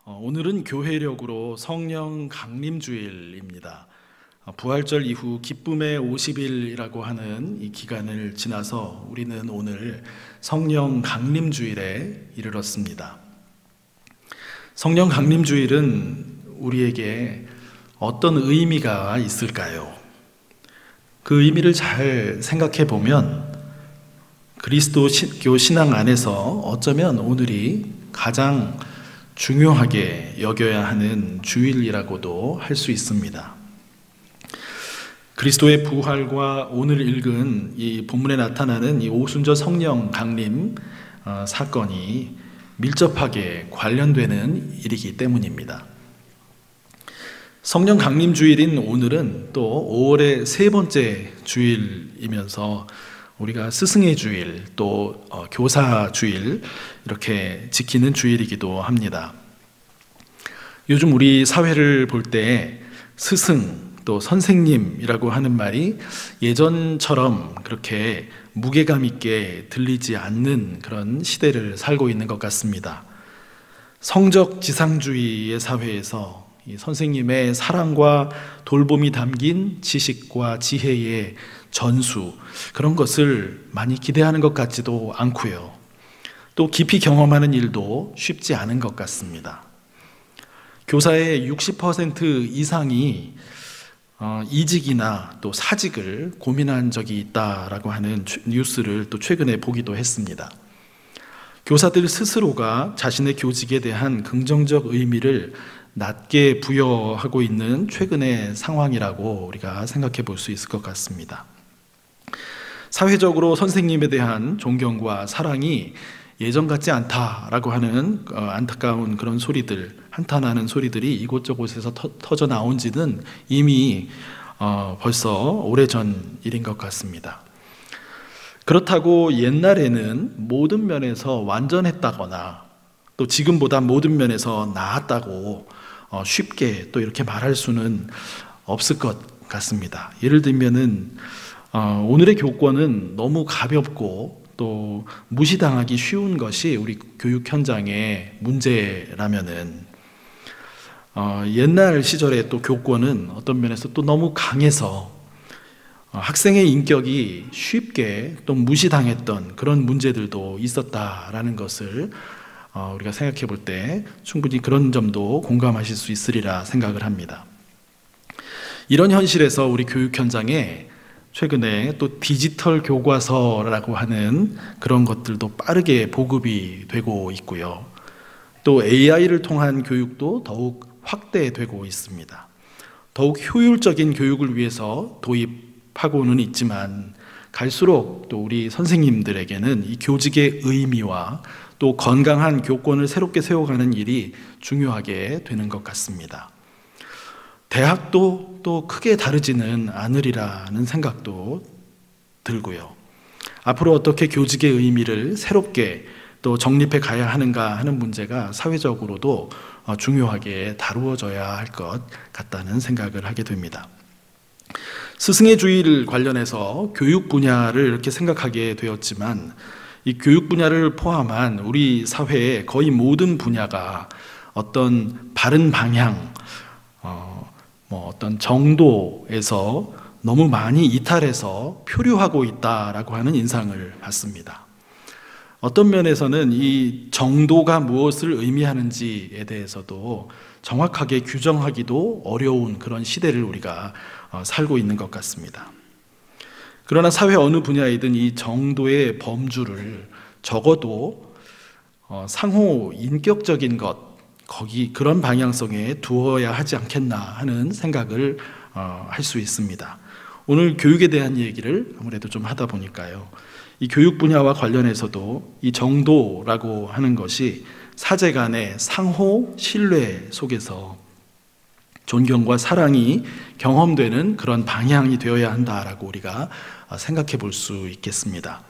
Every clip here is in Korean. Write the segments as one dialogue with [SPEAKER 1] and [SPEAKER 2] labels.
[SPEAKER 1] 오늘은 교회력으로 성령 강림주일입니다. 부활절 이후 기쁨의 50일이라고 하는 이 기간을 지나서 우리는 오늘 성령 강림주일에 이르렀습니다. 성령 강림주일은 우리에게 어떤 의미가 있을까요? 그 의미를 잘 생각해 보면 그리스도교 신앙 안에서 어쩌면 오늘이 가장 중요하게 여겨야 하는 주일이라고도 할 수 있습니다. 그리스도의 부활과 오늘 읽은 이 본문에 나타나는 이 오순절 성령 강림 사건이 밀접하게 관련되는 일이기 때문입니다. 성령 강림 주일인 오늘은 또 5월의 세 번째 주일이면서 우리가 스승의 주일, 또 교사 주일 이렇게 지키는 주일이기도 합니다. 요즘 우리 사회를 볼 때 스승, 또 선생님이라고 하는 말이 예전처럼 그렇게 무게감 있게 들리지 않는 그런 시대를 살고 있는 것 같습니다. 성적 지상주의의 사회에서 이 선생님의 사랑과 돌봄이 담긴 지식과 지혜의 전수, 그런 것을 많이 기대하는 것 같지도 않고요. 또 깊이 경험하는 일도 쉽지 않은 것 같습니다. 교사의 60% 이상이 이직이나 또 사직을 고민한 적이 있다라고 하는 뉴스를 또 최근에 보기도 했습니다. 교사들 스스로가 자신의 교직에 대한 긍정적 의미를 낮게 부여하고 있는 최근의 상황이라고 우리가 생각해 볼 수 있을 것 같습니다. 사회적으로 선생님에 대한 존경과 사랑이 예전 같지 않다라고 하는 안타까운 그런 소리들, 한탄하는 소리들이 이곳저곳에서 터져 나온 지는 이미 벌써 오래전 일인 것 같습니다. 그렇다고 옛날에는 모든 면에서 완전했다거나 또 지금보다 모든 면에서 나았다고 쉽게 또 이렇게 말할 수는 없을 것 같습니다. 예를 들면은 오늘의 교권은 너무 가볍고 또 무시당하기 쉬운 것이 우리 교육 현장의 문제라면은 옛날 시절의 또 교권은 어떤 면에서 또 너무 강해서 학생의 인격이 쉽게 또 무시당했던 그런 문제들도 있었다라는 것을 우리가 생각해 볼 때 충분히 그런 점도 공감하실 수 있으리라 생각을 합니다. 이런 현실에서 우리 교육 현장에 최근에 또 디지털 교과서라고 하는 그런 것들도 빠르게 보급이 되고 있고요. 또 AI를 통한 교육도 더욱 확대되고 있습니다. 더욱 효율적인 교육을 위해서 도입하고는 있지만 갈수록 또 우리 선생님들에게는 이 교직의 의미와 또 건강한 교권을 새롭게 세워가는 일이 중요하게 되는 것 같습니다. 대학도 또 크게 다르지는 않으리라는 생각도 들고요. 앞으로 어떻게 교직의 의미를 새롭게 또 정립해 가야 하는가 하는 문제가 사회적으로도 중요하게 다루어져야 할 것 같다는 생각을 하게 됩니다. 스승의 주일 관련해서 교육 분야를 이렇게 생각하게 되었지만 이 교육 분야를 포함한 우리 사회의 거의 모든 분야가 어떤 바른 방향, 어떤 정도에서 너무 많이 이탈해서 표류하고 있다라고 하는 인상을 받습니다. 어떤 면에서는 이 정도가 무엇을 의미하는지에 대해서도 정확하게 규정하기도 어려운 그런 시대를 우리가 살고 있는 것 같습니다. 그러나 사회 어느 분야이든 이 정도의 범주를 적어도 상호 인격적인 것, 거기 그런 방향성에 두어야 하지 않겠나 하는 생각을 할 수 있습니다. 오늘 교육에 대한 얘기를 아무래도 좀 하다 보니까요. 이 교육 분야와 관련해서도 이 정도라고 하는 것이 사제 간의 상호 신뢰 속에서 존경과 사랑이 경험되는 그런 방향이 되어야 한다라고 우리가 생각해 볼 수 있겠습니다.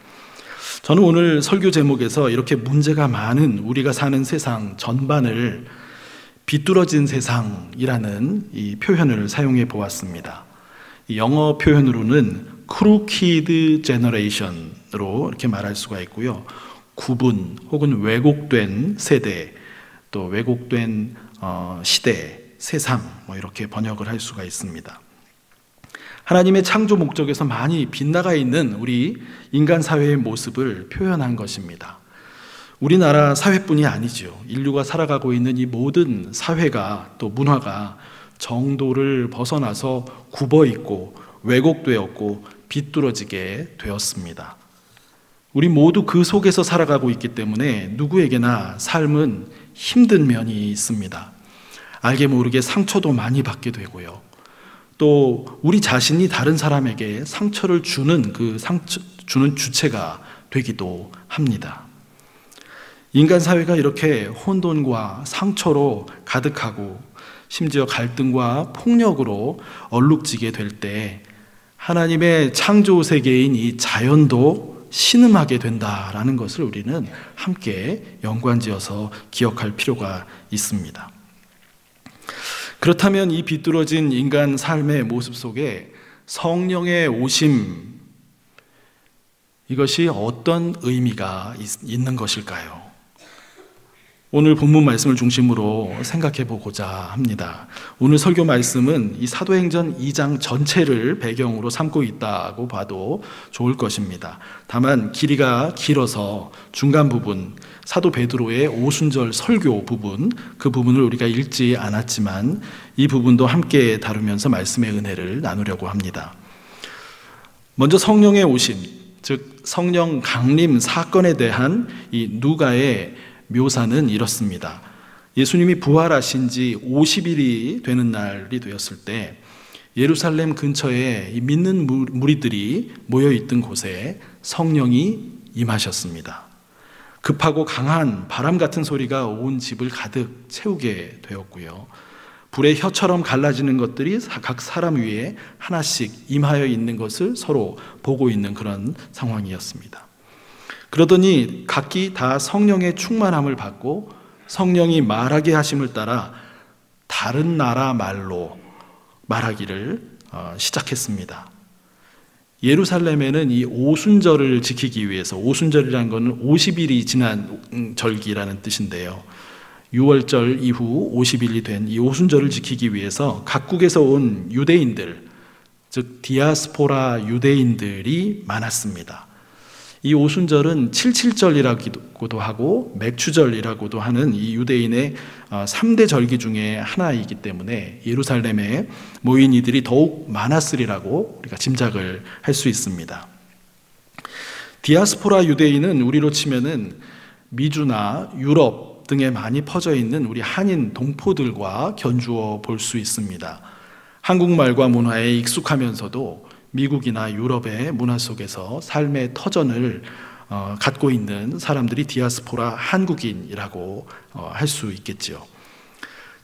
[SPEAKER 1] 저는 오늘 설교 제목에서 이렇게 문제가 많은 우리가 사는 세상 전반을 비뚤어진 세상이라는 이 표현을 사용해 보았습니다. 영어 표현으로는 crooked generation으로 이렇게 말할 수가 있고요. 구분 혹은 왜곡된 세대, 또 왜곡된 시대, 세상 이렇게 번역을 할 수가 있습니다. 하나님의 창조 목적에서 많이 빗나가 있는 우리 인간 사회의 모습을 표현한 것입니다. 우리나라 사회뿐이 아니죠. 인류가 살아가고 있는 이 모든 사회가 또 문화가 정도를 벗어나서 굽어있고 왜곡되었고 비뚤어지게 되었습니다. 우리 모두 그 속에서 살아가고 있기 때문에 누구에게나 삶은 힘든 면이 있습니다. 알게 모르게 상처도 많이 받게 되고요. 또 우리 자신이 다른 사람에게 상처를 주는 주는 주체가 되기도 합니다. 인간 사회가 이렇게 혼돈과 상처로 가득하고 심지어 갈등과 폭력으로 얼룩지게 될 때 하나님의 창조 세계인 이 자연도 신음하게 된다라는 것을 우리는 함께 연관지어서 기억할 필요가 있습니다. 그렇다면 이 비뚤어진 인간 삶의 모습 속에 성령의 오심, 이것이 어떤 의미가 있는 것일까요? 오늘 본문 말씀을 중심으로 생각해 보고자 합니다. 오늘 설교 말씀은 이 사도행전 2장 전체를 배경으로 삼고 있다고 봐도 좋을 것입니다. 다만 길이가 길어서 중간 부분, 사도 베드로의 오순절 설교 부분, 그 부분을 우리가 읽지 않았지만 이 부분도 함께 다루면서 말씀의 은혜를 나누려고 합니다. 먼저 성령의 오심, 즉 성령 강림 사건에 대한 이 누가의 묘사는 이렇습니다. 예수님이 부활하신 지 50일이 되는 날이 되었을 때 예루살렘 근처에 믿는 무리들이 모여있던 곳에 성령이 임하셨습니다. 급하고 강한 바람 같은 소리가 온 집을 가득 채우게 되었고요. 불의 혀처럼 갈라지는 것들이 각 사람 위에 하나씩 임하여 있는 것을 서로 보고 있는 그런 상황이었습니다. 그러더니 각기 다 성령의 충만함을 받고 성령이 말하게 하심을 따라 다른 나라 말로 말하기를 시작했습니다. 예루살렘에는 이 오순절을 지키기 위해서, 오순절이라는 것은 50일이 지난 절기라는 뜻인데요, 6월절 이후 50일이 된 이 오순절을 지키기 위해서 각국에서 온 유대인들, 즉 디아스포라 유대인들이 많았습니다. 이 오순절은 칠칠절이라고도 하고 맥추절이라고도 하는 이 유대인의 3대 절기 중에 하나이기 때문에 예루살렘에 모인 이들이 더욱 많았으리라고 우리가 짐작을 할 수 있습니다. 디아스포라 유대인은 우리로 치면은 미주나 유럽 등에 많이 퍼져 있는 우리 한인 동포들과 견주어 볼 수 있습니다. 한국말과 문화에 익숙하면서도 미국이나 유럽의 문화 속에서 삶의 터전을 갖고 있는 사람들이 디아스포라 한국인이라고 할 수 있겠지요.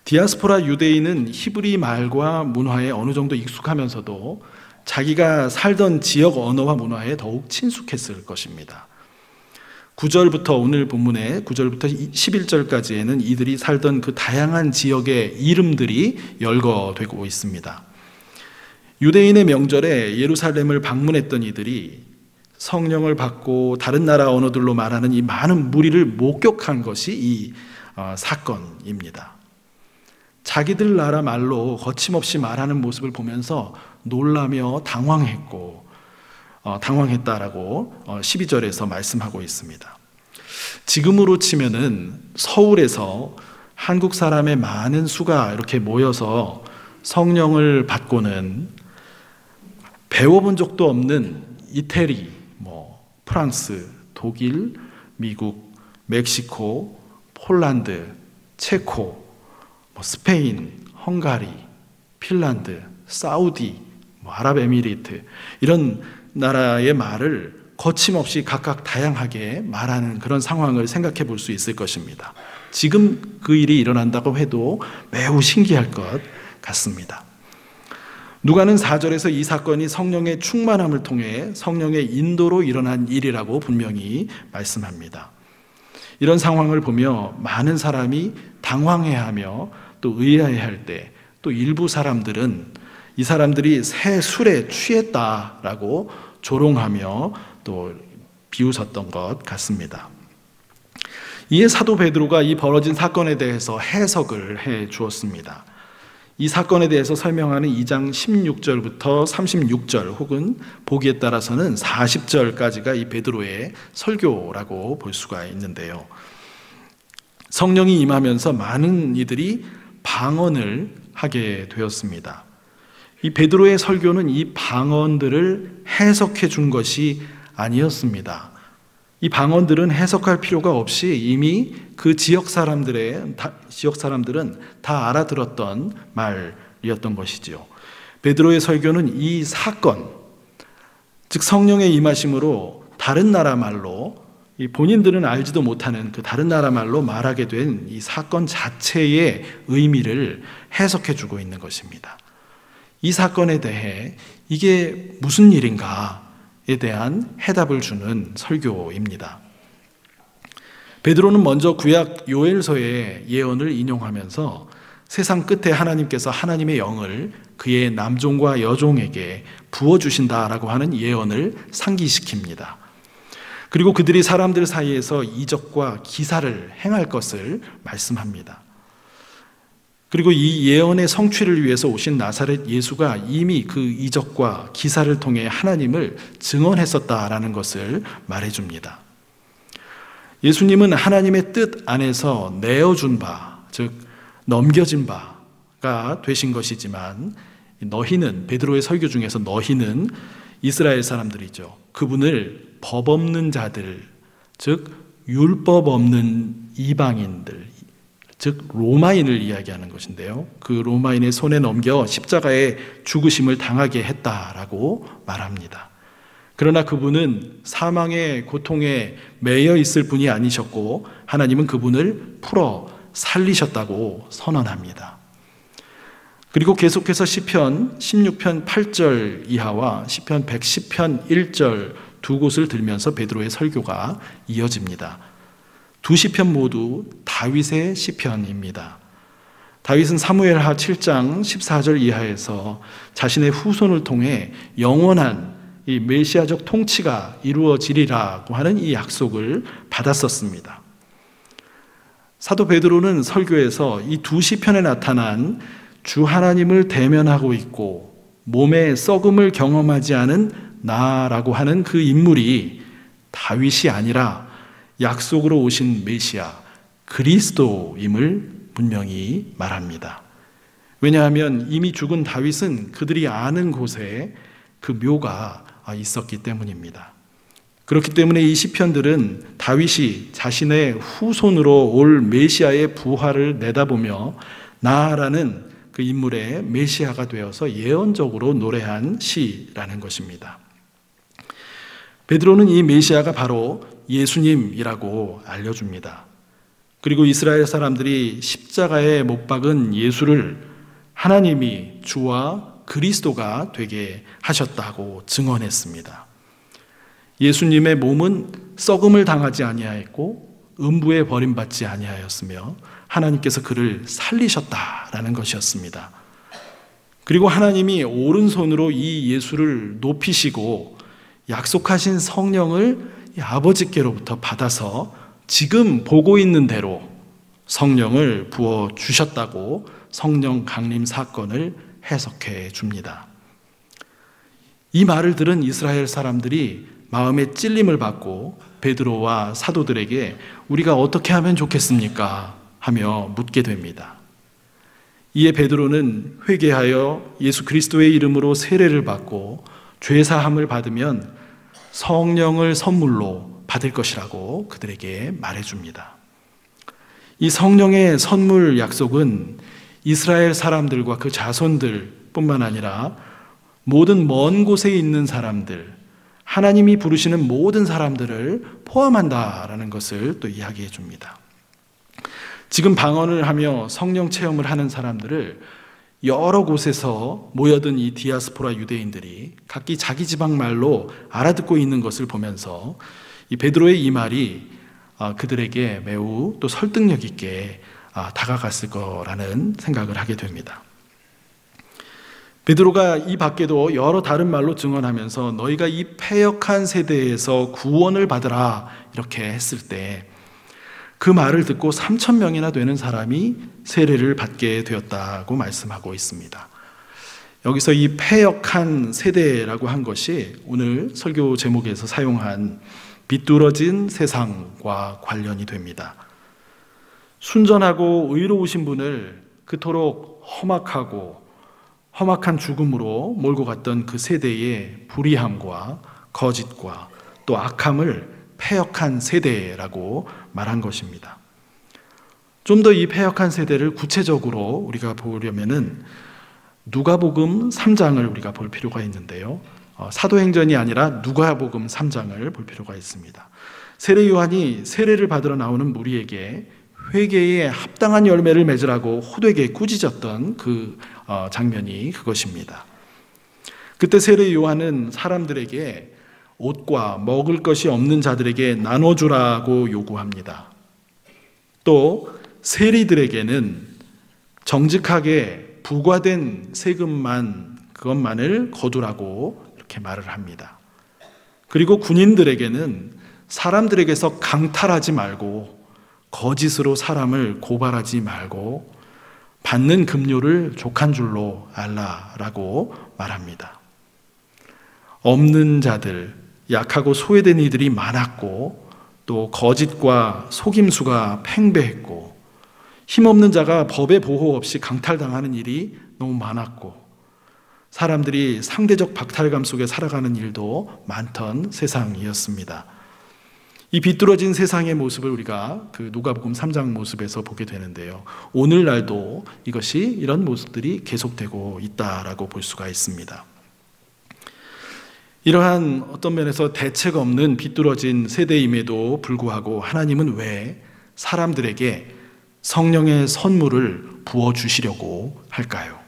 [SPEAKER 1] 디아스포라 유대인은 히브리 말과 문화에 어느 정도 익숙하면서도 자기가 살던 지역 언어와 문화에 더욱 친숙했을 것입니다. 9절부터 오늘 본문의 9절부터 11절까지에는 이들이 살던 그 다양한 지역의 이름들이 열거되고 있습니다. 유대인의 명절에 예루살렘을 방문했던 이들이 성령을 받고 다른 나라 언어들로 말하는 이 많은 무리를 목격한 것이 이 사건입니다. 자기들 나라 말로 거침없이 말하는 모습을 보면서 놀라며 당황했다라고 12절에서 말씀하고 있습니다. 지금으로 치면은 서울에서 한국 사람의 많은 수가 이렇게 모여서 성령을 받고는 배워본 적도 없는 이태리, 프랑스, 독일, 미국, 멕시코, 폴란드, 체코, 스페인, 헝가리, 핀란드, 사우디, 아랍에미리트, 이런 나라의 말을 거침없이 각각 다양하게 말하는 그런 상황을 생각해 볼 수 있을 것입니다. 지금 그 일이 일어난다고 해도 매우 신기할 것 같습니다. 누가는 4절에서 이 사건이 성령의 충만함을 통해 성령의 인도로 일어난 일이라고 분명히 말씀합니다. 이런 상황을 보며 많은 사람이 당황해하며 또 의아해할 때, 또 일부 사람들은 이 사람들이 새 술에 취했다라고 조롱하며 또 비웃었던 것 같습니다. 이에 사도 베드로가 이 벌어진 사건에 대해서 해석을 해 주었습니다. 이 사건에 대해서 설명하는 2장 16절부터 36절 혹은 보기에 따라서는 40절까지가 이 베드로의 설교라고 볼 수가 있는데요. 성령이 임하면서 많은 이들이 방언을 하게 되었습니다. 이 베드로의 설교는 이 방언들을 해석해 준 것이 아니었습니다. 이 방언들은 해석할 필요가 없이 이미 그 지역 사람들은 다 알아들었던 말이었던 것이지요. 베드로의 설교는 이 사건, 즉 성령의 임하심으로 다른 나라 말로, 이 본인들은 알지도 못하는 그 다른 나라 말로 말하게 된 이 사건 자체의 의미를 해석해 주고 있는 것입니다. 이 사건에 대해 이게 무슨 일인가에 대한 해답을 주는 설교입니다. 베드로는 먼저 구약 요엘서의 예언을 인용하면서 세상 끝에 하나님께서 하나님의 영을 그의 남종과 여종에게 부어주신다라고 하는 예언을 상기시킵니다. 그리고 그들이 사람들 사이에서 이적과 기사를 행할 것을 말씀합니다. 그리고 이 예언의 성취를 위해서 오신 나사렛 예수가 이미 그 이적과 기사를 통해 하나님을 증언했었다라는 것을 말해줍니다. 예수님은 하나님의 뜻 안에서 내어준 바, 즉 넘겨진 바가 되신 것이지만 너희는, 베드로의 설교 중에서 너희는 이스라엘 사람들이죠. 그분을 법 없는 자들, 즉 율법 없는 이방인들, 즉 로마인을 이야기하는 것인데요. 그 로마인의 손에 넘겨 십자가의 죽으심을 당하게 했다라고 말합니다. 그러나 그분은 사망의 고통에 매여 있을 분이 아니셨고 하나님은 그분을 풀어 살리셨다고 선언합니다. 그리고 계속해서 시편 16편 8절 이하와 시편 110편 1절 두 곳을 들면서 베드로의 설교가 이어집니다. 두 시편 모두 다윗의 시편입니다. 다윗은 사무엘하 7장 14절 이하에서 자신의 후손을 통해 영원한 이 메시아적 통치가 이루어지리라고 하는 이 약속을 받았었습니다. 사도 베드로는 설교에서 이 두 시편에 나타난 주 하나님을 대면하고 있고 몸의 썩음을 경험하지 않은 나라고 하는 그 인물이 다윗이 아니라 약속으로 오신 메시아 그리스도임을 분명히 말합니다. 왜냐하면 이미 죽은 다윗은 그들이 아는 곳에 그 묘가 있었기 때문입니다. 그렇기 때문에 이 시편들은 다윗이 자신의 후손으로 올 메시아의 부활을 내다보며 나라는 그 인물의 메시아가 되어서 예언적으로 노래한 시라는 것입니다. 베드로는 이 메시아가 바로 예수님이라고 알려줍니다. 그리고 이스라엘 사람들이 십자가에 못 박은 예수를 하나님이 주와 그리스도가 되게 하셨다고 증언했습니다. 예수님의 몸은 썩음을 당하지 아니하였고 음부에 버림받지 아니하였으며 하나님께서 그를 살리셨다라는 것이었습니다. 그리고 하나님이 오른손으로 이 예수를 높이시고 약속하신 성령을 아버지께로부터 받아서 지금 보고 있는 대로 성령을 부어주셨다고 성령 강림 사건을 해석해 줍니다. 이 말을 들은 이스라엘 사람들이 마음에 찔림을 받고 베드로와 사도들에게 우리가 어떻게 하면 좋겠습니까? 하며 묻게 됩니다. 이에 베드로는 회개하여 예수 그리스도의 이름으로 세례를 받고 죄사함을 받으면 성령을 선물로 받을 것이라고 그들에게 말해줍니다. 이 성령의 선물 약속은 이스라엘 사람들과 그 자손들 뿐만 아니라 모든 먼 곳에 있는 사람들, 하나님이 부르시는 모든 사람들을 포함한다라는 것을 또 이야기해 줍니다. 지금 방언을 하며 성령 체험을 하는 사람들을 여러 곳에서 모여든 이 디아스포라 유대인들이 각기 자기 지방 말로 알아듣고 있는 것을 보면서 이 베드로의 이 말이 그들에게 매우 또 설득력 있게 다가갔을 거라는 생각을 하게 됩니다. 베드로가 이 밖에도 여러 다른 말로 증언하면서 너희가 이 패역한 세대에서 구원을 받으라 이렇게 했을 때 그 말을 듣고 3,000명이나 되는 사람이 세례를 받게 되었다고 말씀하고 있습니다. 여기서 이 패역한 세대라고 한 것이 오늘 설교 제목에서 사용한 비뚤어진 세상과 관련이 됩니다. 순전하고 의로우신 분을 그토록 험악한 죽음으로 몰고 갔던 그 세대의 불의함과 거짓과 또 악함을 패역한 세대라고 말한 것입니다. 좀 더 이 패역한 세대를 구체적으로 우리가 보려면은 누가복음 3장을 우리가 볼 필요가 있는데요. 사도행전이 아니라 누가복음 3장을 볼 필요가 있습니다. 세례 요한이 세례를 받으러 나오는 무리에게 회개에 합당한 열매를 맺으라고 호되게 꾸짖었던 그 장면이 그것입니다. 그때 세례 요한은 사람들에게 옷과 먹을 것이 없는 자들에게 나눠주라고 요구합니다. 또 세리들에게는 정직하게 부과된 세금만 그것만을 거두라고 이렇게 말을 합니다. 그리고 군인들에게는 사람들에게서 강탈하지 말고 거짓으로 사람을 고발하지 말고 받는 급료를 족한 줄로 알라라고 말합니다. 없는 자들, 약하고 소외된 이들이 많았고 또 거짓과 속임수가 팽배했고 힘없는 자가 법의 보호 없이 강탈당하는 일이 너무 많았고 사람들이 상대적 박탈감 속에 살아가는 일도 많던 세상이었습니다. 이 비뚤어진 세상의 모습을 우리가 그 누가복음 3장 모습에서 보게 되는데요. 오늘날도 이것이 이런 모습들이 계속되고 있다라고 볼 수가 있습니다. 이러한 어떤 면에서 대책 없는 비뚤어진 세대임에도 불구하고 하나님은 왜 사람들에게 성령의 선물을 부어주시려고 할까요?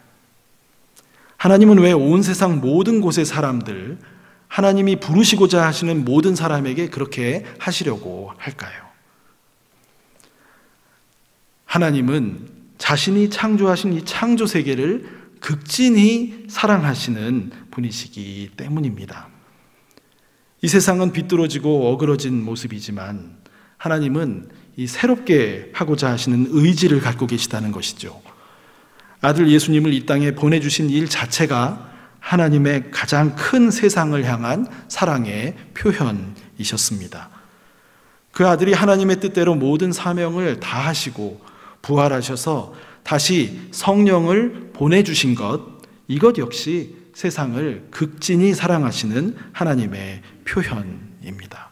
[SPEAKER 1] 하나님은 왜 온 세상 모든 곳의 사람들, 하나님이 부르시고자 하시는 모든 사람에게 그렇게 하시려고 할까요? 하나님은 자신이 창조하신 이 창조 세계를 극진히 사랑하시는 분이시기 때문입니다. 이 세상은 비뚤어지고 어그러진 모습이지만 하나님은 이 새롭게 하고자 하시는 의지를 갖고 계시다는 것이죠. 아들 예수님을 이 땅에 보내주신 일 자체가 하나님의 가장 큰 세상을 향한 사랑의 표현이셨습니다. 그 아들이 하나님의 뜻대로 모든 사명을 다 하시고 부활하셔서 다시 성령을 보내주신 것, 이것 역시 세상을 극진히 사랑하시는 하나님의 표현입니다.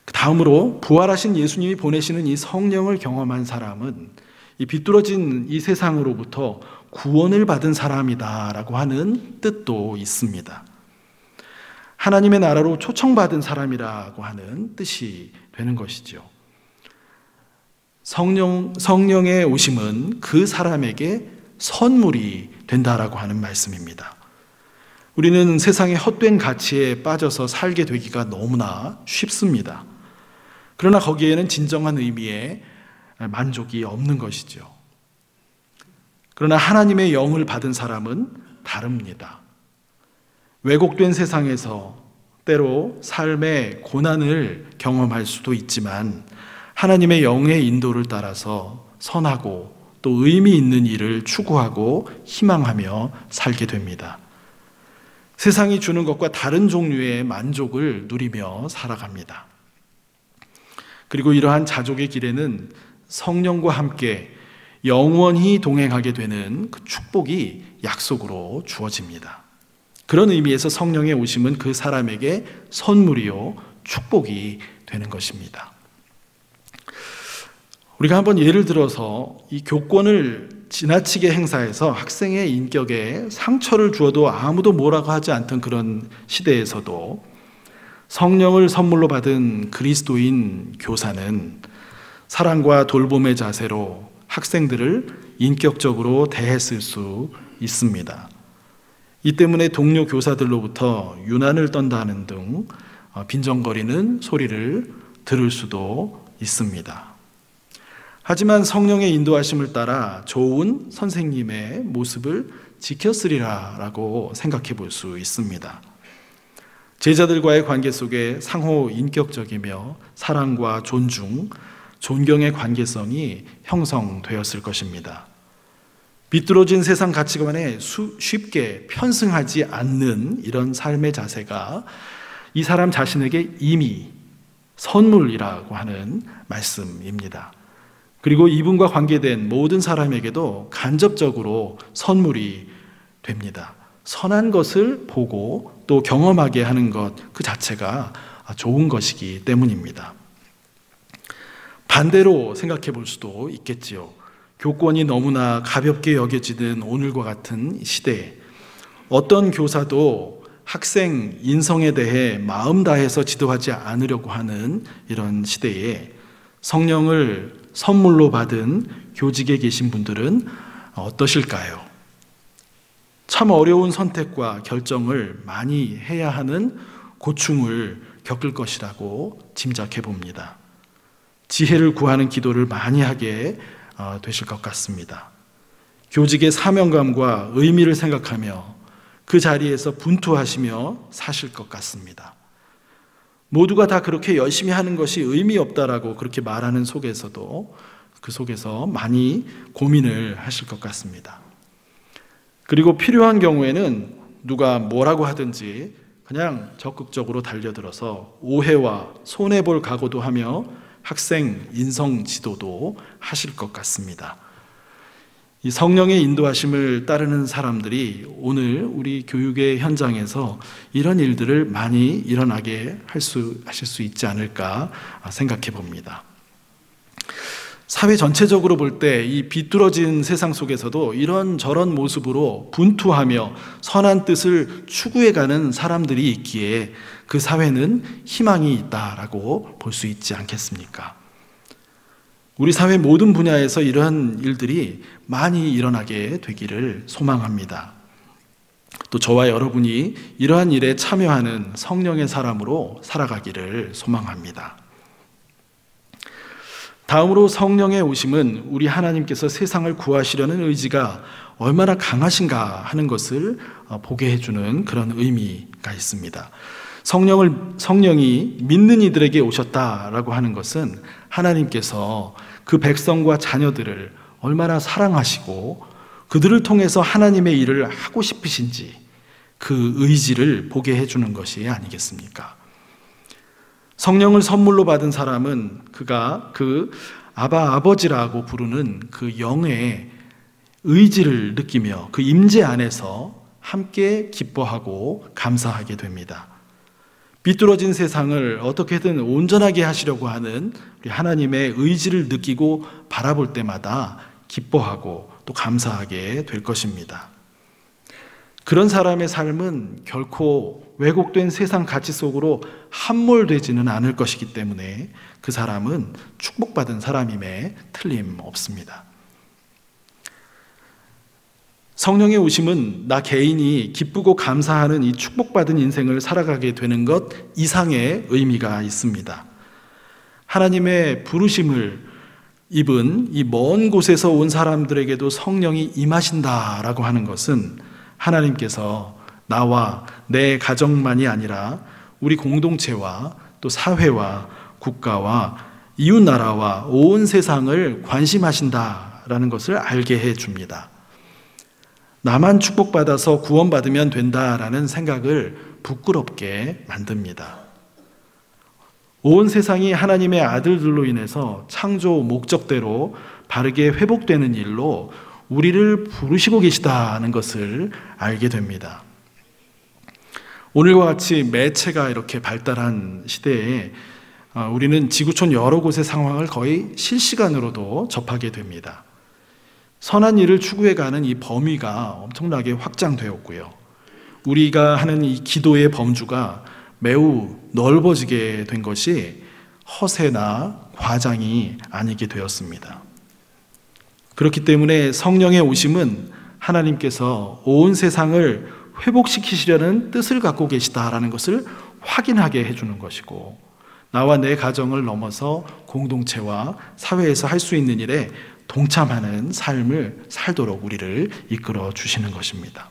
[SPEAKER 1] 다음으로 부활하신 예수님이 보내시는 이 성령을 경험한 사람은 이 비뚤어진 이 세상으로부터 구원을 받은 사람이다라고 하는 뜻도 있습니다. 하나님의 나라로 초청받은 사람이라고 하는 뜻이 되는 것이죠. 성령의 오심은 그 사람에게 선물이 된다라고 하는 말씀입니다. 우리는 세상의 헛된 가치에 빠져서 살게 되기가 너무나 쉽습니다. 그러나 거기에는 진정한 의미의 만족이 없는 것이죠. 그러나 하나님의 영을 받은 사람은 다릅니다. 왜곡된 세상에서 때로 삶의 고난을 경험할 수도 있지만 하나님의 영의 인도를 따라서 선하고 또 의미 있는 일을 추구하고 희망하며 살게 됩니다. 세상이 주는 것과 다른 종류의 만족을 누리며 살아갑니다. 그리고 이러한 자족의 길에는 성령과 함께 영원히 동행하게 되는 그 축복이 약속으로 주어집니다. 그런 의미에서 성령의 오심은 그 사람에게 선물이요 축복이 되는 것입니다. 우리가 한번 예를 들어서 이 교권을 지나치게 행사해서 학생의 인격에 상처를 주어도 아무도 뭐라고 하지 않던 그런 시대에서도 성령을 선물로 받은 그리스도인 교사는 사랑과 돌봄의 자세로 학생들을 인격적으로 대했을 수 있습니다. 이 때문에 동료 교사들로부터 유난을 떤다는 등 빈정거리는 소리를 들을 수도 있습니다. 하지만 성령의 인도하심을 따라 좋은 선생님의 모습을 지켰으리라고 생각해 볼 수 있습니다. 제자들과의 관계 속에 상호 인격적이며 사랑과 존중, 존경의 관계성이 형성되었을 것입니다. 비뚤어진 세상 가치관에 쉽게 편승하지 않는 이런 삶의 자세가 이 사람 자신에게 이미 선물이라고 하는 말씀입니다. 그리고 이분과 관계된 모든 사람에게도 간접적으로 선물이 됩니다. 선한 것을 보고 또 경험하게 하는 것 그 자체가 좋은 것이기 때문입니다. 반대로 생각해 볼 수도 있겠지요. 교권이 너무나 가볍게 여겨지는 오늘과 같은 시대에 어떤 교사도 학생 인성에 대해 마음 다해서 지도하지 않으려고 하는 이런 시대에 성령을 선물로 받은 교직에 계신 분들은 어떠실까요? 참 어려운 선택과 결정을 많이 해야 하는 고충을 겪을 것이라고 짐작해 봅니다. 지혜를 구하는 기도를 많이 하게 되실 것 같습니다. 교직의 사명감과 의미를 생각하며 그 자리에서 분투하시며 사실 것 같습니다. 모두가 다 그렇게 열심히 하는 것이 의미 없다라고 그렇게 말하는 속에서도 그 속에서 많이 고민을 하실 것 같습니다. 그리고 필요한 경우에는 누가 뭐라고 하든지 그냥 적극적으로 달려들어서 오해와 손해볼 각오도 하며 학생 인성 지도도 하실 것 같습니다. 이 성령의 인도하심을 따르는 사람들이 오늘 우리 교육의 현장에서 이런 일들을 많이 일어나게 하실 수 있지 않을까 생각해 봅니다. 사회 전체적으로 볼 때 이 비뚤어진 세상 속에서도 이런 저런 모습으로 분투하며 선한 뜻을 추구해가는 사람들이 있기에 그 사회는 희망이 있다라고 볼 수 있지 않겠습니까? 우리 사회 모든 분야에서 이러한 일들이 많이 일어나게 되기를 소망합니다. 또 저와 여러분이 이러한 일에 참여하는 성령의 사람으로 살아가기를 소망합니다. 다음으로 성령의 오심은 우리 하나님께서 세상을 구하시려는 의지가 얼마나 강하신가 하는 것을 보게 해주는 그런 의미가 있습니다. 성령이 믿는 이들에게 오셨다라고 하는 것은 하나님께서 그 백성과 자녀들을 얼마나 사랑하시고 그들을 통해서 하나님의 일을 하고 싶으신지 그 의지를 보게 해주는 것이 아니겠습니까? 성령을 선물로 받은 사람은 그가 그 아버지라고 부르는 그 영의 의지를 느끼며 그 임재 안에서 함께 기뻐하고 감사하게 됩니다. 비뚤어진 세상을 어떻게든 온전하게 하시려고 하는 우리 하나님의 의지를 느끼고 바라볼 때마다 기뻐하고 또 감사하게 될 것입니다. 그런 사람의 삶은 결코 왜곡된 세상 가치 속으로 함몰되지는 않을 것이기 때문에 그 사람은 축복받은 사람임에 틀림없습니다. 성령의 오심은 나 개인이 기쁘고 감사하는 이 축복받은 인생을 살아가게 되는 것 이상의 의미가 있습니다. 하나님의 부르심을 입은 이 먼 곳에서 온 사람들에게도 성령이 임하신다라고 하는 것은 하나님께서 나와 내 가정만이 아니라 우리 공동체와 또 사회와 국가와 이웃나라와 온 세상을 관심하신다라는 것을 알게 해줍니다. 나만 축복받아서 구원받으면 된다라는 생각을 부끄럽게 만듭니다. 온 세상이 하나님의 아들들로 인해서 창조 목적대로 바르게 회복되는 일로 우리를 부르시고 계시다는 것을 알게 됩니다. 오늘과 같이 매체가 이렇게 발달한 시대에 우리는 지구촌 여러 곳의 상황을 거의 실시간으로도 접하게 됩니다. 선한 일을 추구해가는 이 범위가 엄청나게 확장되었고요. 우리가 하는 이 기도의 범주가 매우 넓어지게 된 것이 허세나 과장이 아니게 되었습니다. 그렇기 때문에 성령의 오심은 하나님께서 온 세상을 회복시키시려는 뜻을 갖고 계시다라는 것을 확인하게 해주는 것이고, 나와 내 가정을 넘어서 공동체와 사회에서 할 수 있는 일에 동참하는 삶을 살도록 우리를 이끌어 주시는 것입니다.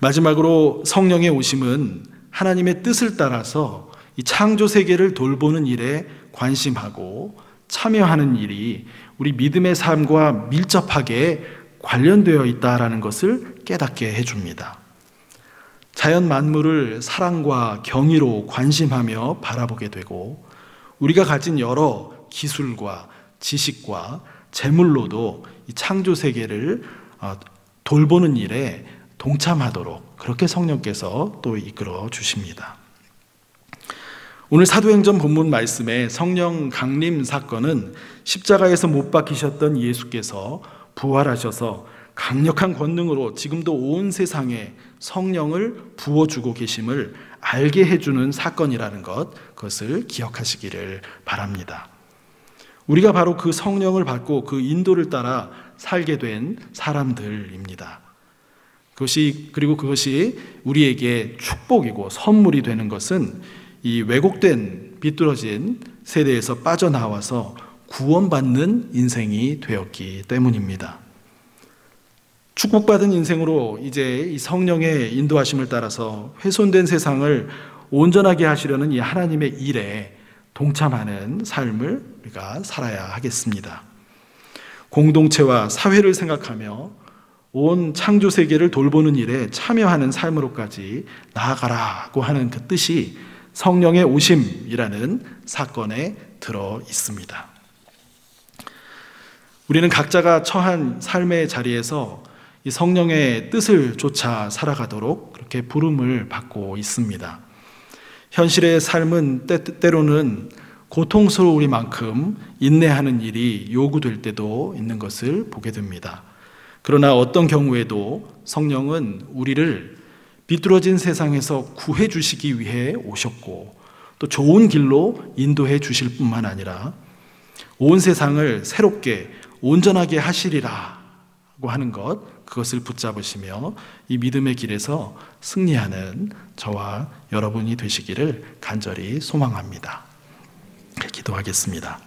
[SPEAKER 1] 마지막으로 성령의 오심은 하나님의 뜻을 따라서 이 창조 세계를 돌보는 일에 관심하고 참여하는 일이 우리 믿음의 삶과 밀접하게 관련되어 있다라는 것을 깨닫게 해줍니다. 자연 만물을 사랑과 경의로 관심하며 바라보게 되고 우리가 가진 여러 기술과 지식과 재물로도 이 창조 세계를 돌보는 일에 동참하도록 그렇게 성령께서 또 이끌어 주십니다. 오늘 사도행전 본문 말씀의 성령 강림 사건은 십자가에서 못 박히셨던 예수께서 부활하셔서 강력한 권능으로 지금도 온 세상에 성령을 부어주고 계심을 알게 해주는 사건이라는 그것을 기억하시기를 바랍니다. 우리가 바로 그 성령을 받고 그 인도를 따라 살게 된 사람들입니다. 그것이 우리에게 축복이고 선물이 되는 것은 이 왜곡된 비뚤어진 세대에서 빠져나와서 구원받는 인생이 되었기 때문입니다. 축복받은 인생으로 이제 이 성령의 인도하심을 따라서 훼손된 세상을 온전하게 하시려는 이 하나님의 일에 동참하는 삶을 우리가 살아야 하겠습니다. 공동체와 사회를 생각하며 온 창조 세계를 돌보는 일에 참여하는 삶으로까지 나아가라고 하는 그 뜻이 성령의 오심이라는 사건에 들어 있습니다. 우리는 각자가 처한 삶의 자리에서 이 성령의 뜻을 쫓아 살아가도록 그렇게 부름을 받고 있습니다. 현실의 삶은 때로는 고통스러우리만큼 인내하는 일이 요구될 때도 있는 것을 보게 됩니다. 그러나 어떤 경우에도 성령은 우리를 비뚤어진 세상에서 구해 주시기 위해 오셨고 또 좋은 길로 인도해 주실 뿐만 아니라 온 세상을 새롭게 온전하게 하시리라고 하는 그것을 붙잡으시며 이 믿음의 길에서 승리하는 저와 여러분이 되시기를 간절히 소망합니다. 기도하겠습니다.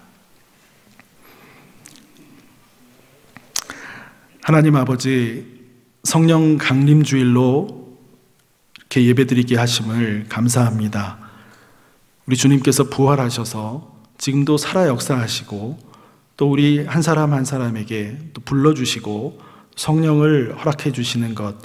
[SPEAKER 1] 하나님 아버지, 성령 강림 주일로 이렇게 예배드리게 하심을 감사합니다. 우리 주님께서 부활하셔서 지금도 살아 역사하시고 또 우리 한 사람 한 사람에게 또 불러주시고 성령을 허락해 주시는 것,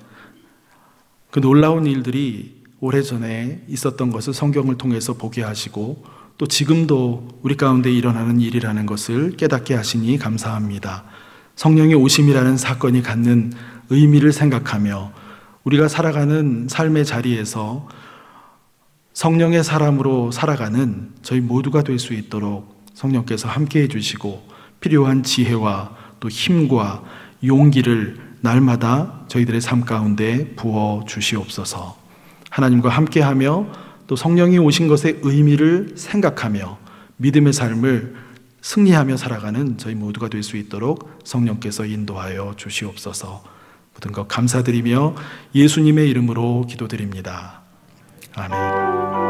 [SPEAKER 1] 그 놀라운 일들이 오래전에 있었던 것을 성경을 통해서 보게 하시고 또 지금도 우리 가운데 일어나는 일이라는 것을 깨닫게 하시니 감사합니다. 성령의 오심이라는 사건이 갖는 의미를 생각하며 우리가 살아가는 삶의 자리에서 성령의 사람으로 살아가는 저희 모두가 될 수 있도록 성령께서 함께해 주시고 필요한 지혜와 또 힘과 용기를 날마다 저희들의 삶 가운데 부어 주시옵소서. 하나님과 함께하며 또 성령이 오신 것의 의미를 생각하며 믿음의 삶을 승리하며 살아가는 저희 모두가 될 수 있도록 성령께서 인도하여 주시옵소서. 모든 것 감사드리며 예수님의 이름으로 기도드립니다. 아멘.